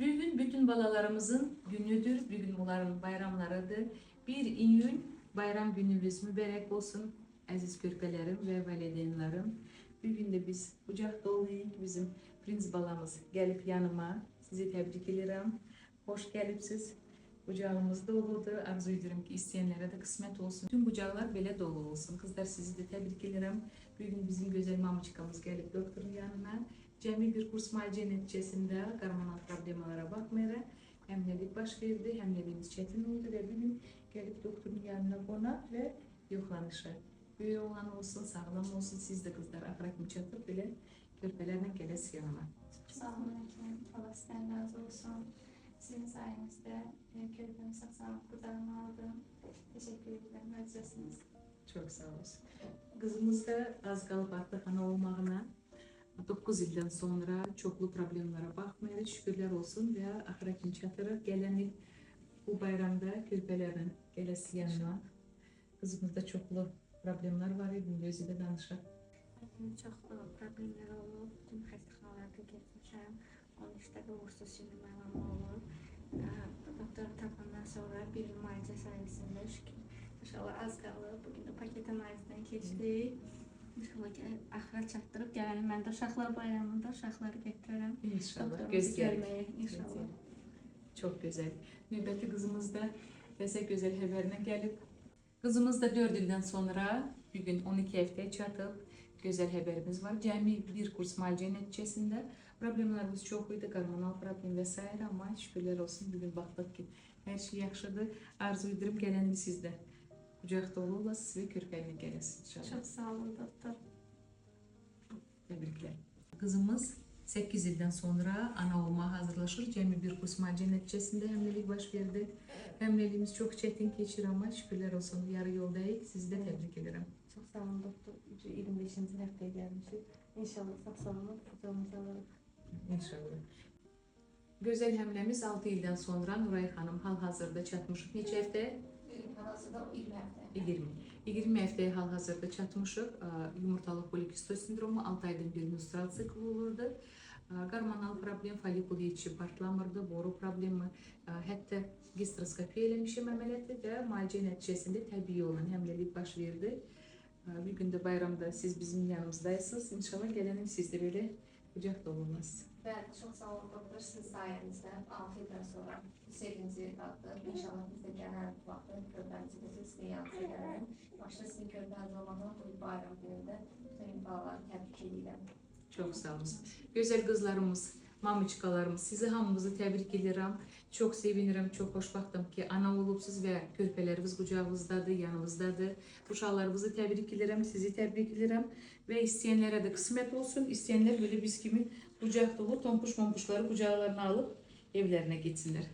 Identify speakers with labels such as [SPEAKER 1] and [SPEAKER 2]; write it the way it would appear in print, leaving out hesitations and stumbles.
[SPEAKER 1] Bugün bütün balalarımızın günüdür. Bugün onların bayramlarıdır. 1 iyun bayram günümüz mübarek olsun aziz körpelerim ve valideynlerim. Bugün de biz kucak doluyuk. Bizim prens balamız gelip yanıma. Sizi tebrik ederim. Hoş gelipsiz. Kucağımız doludur. Arzu ediyorum ki isteyenlere de kısmet olsun. Tüm kucaklar böyle dolu olsun. Kızlar sizi de tebrik ederim. Bugün bizim güzel mamıçkamız gelip doktorun yanına. Cemil bir kurs müalicə nəticəsində hormonal problemlərə baxmayaraq həmləlik baş verdi, həmləliyimiz çətin oldu və bugün gəlib doktorun yanına qonaq və yoxlanışı. Böyük olan olsun, sağlam olsun, siz də qızlar axıra kimi çatıb belə körpələrlə gələsiz yanıma.
[SPEAKER 2] Sağ olun Əkin, Allah sizdən razı olsun. Sizin sayenizdə körpəmi sağ-sağlam qucağıma aldım. Teşekkür ederim, özünüzsünüz.
[SPEAKER 1] Çox sağ olsun. Qızımız da az qalıb artıq ana olmağına. 9 ildən sonra çoxlu problemlərə baxmayaraq şükürlər olsun və axıra kimi çatırıq. Gələn il bu bayramda körpələrin gələsiz yanına. Qızımızda çoxlu problemlər var idi, özü də danışaq.
[SPEAKER 2] Çox problemlər olub, bütün xəstəxanalarda getmişəm. 13 dəfə uğursuz sürməyəm olub. Doktoru tapandan sonra bir müalicə sayəsində şükür. İnşallah az qalıb. Bugün də paket analizdən keçdik. İnşallah axıra çatdırıb gələlim. Mən də uşaqlar bayramında uşaqları gətirərəm.
[SPEAKER 1] İnşallah, göz
[SPEAKER 2] görməyə inşallah.
[SPEAKER 1] Çox gözəl. Növbəti qızımız da təzə gözəl xəbərinə gəlib. Qızımız da 4 ildən sonra bugün 12 həftəyə çatıb. Gözəl xəbərimiz var. Cəmi bir kurs müalicə nəticəsində problemlərimiz çox idi, hormonal problem və s. Amma şükürlər olsun bugün baxdıq ki, hər şey yaxşıdır. Arzu edirəm gələn il sizdə qucaq dolu olasınız və körpəyinə gələsiniz inşallah.
[SPEAKER 2] Çox sağ olun doktor.
[SPEAKER 1] Təbriklər. Qızımız 8 ildən sonra ana olmağa hazırlaşır. Cəmi bir kurs müalicə nəticəsində həmləlik baş verdi. Həmləliyimiz çox çətin keçir, amma şükürlər olsun yarı yoldayıq. Sizi də təbrik edirəm.
[SPEAKER 3] Çok sağ olun doktor. 25. haftaya gelmişiz. İnşallah sağ-salamat kucağımıza alırıq.
[SPEAKER 1] İnşallah. Gözəl həmləmiz 6 ildən sonra Nuray xanım hal-hazırda çatmışıq. Neçə həftə?
[SPEAKER 2] Hal-hazırda 20 həftə.
[SPEAKER 1] 20 həftəyə hal-hazırda çatmışıq. Yumurtalıq polikistoz sindromu 6 aydan bir menstrual sikli olurdu. Hormonal problem, folikul yetişib partlamırdı, boru problemi, hətta gastroskopiya eləmişim əməliyyatı və müalicə nəticəsində təbii olan həmləlik baş verdi. Bir gün də bayramda siz bizim yanımızdaysınız. İnşallah gələn il siz də belə qucaq dolu olasınız.
[SPEAKER 4] Ben çok sağ olun doktor, sizin sayenizde 6 yıldan sonra sevinci kalktı. İnşallah biz de genel vakti körpemizi de sizin yanınıza gelelim. Başta sizin körpeniz olmadan bu bayram gününde bütün bağları tebrik edirəm.
[SPEAKER 1] Çox sağ olun. Gözəl qızlarımız, mamıçkalarımız, sizi hamımızı təbrik edirəm. Çox sevinirəm, çox xoşbəxtəm ki, ana olubsuz və körpələriniz qucağınızdadır, yanınızdadır. Uşaqlarınızı təbrik edirəm, sizi təbrik edirəm və istəyənlərə də qismət olsun. İstəyənlər belə biz kimi qucaq dolu tompuş-mompuşları qucaqlarına alıb evlərinə getsinlər.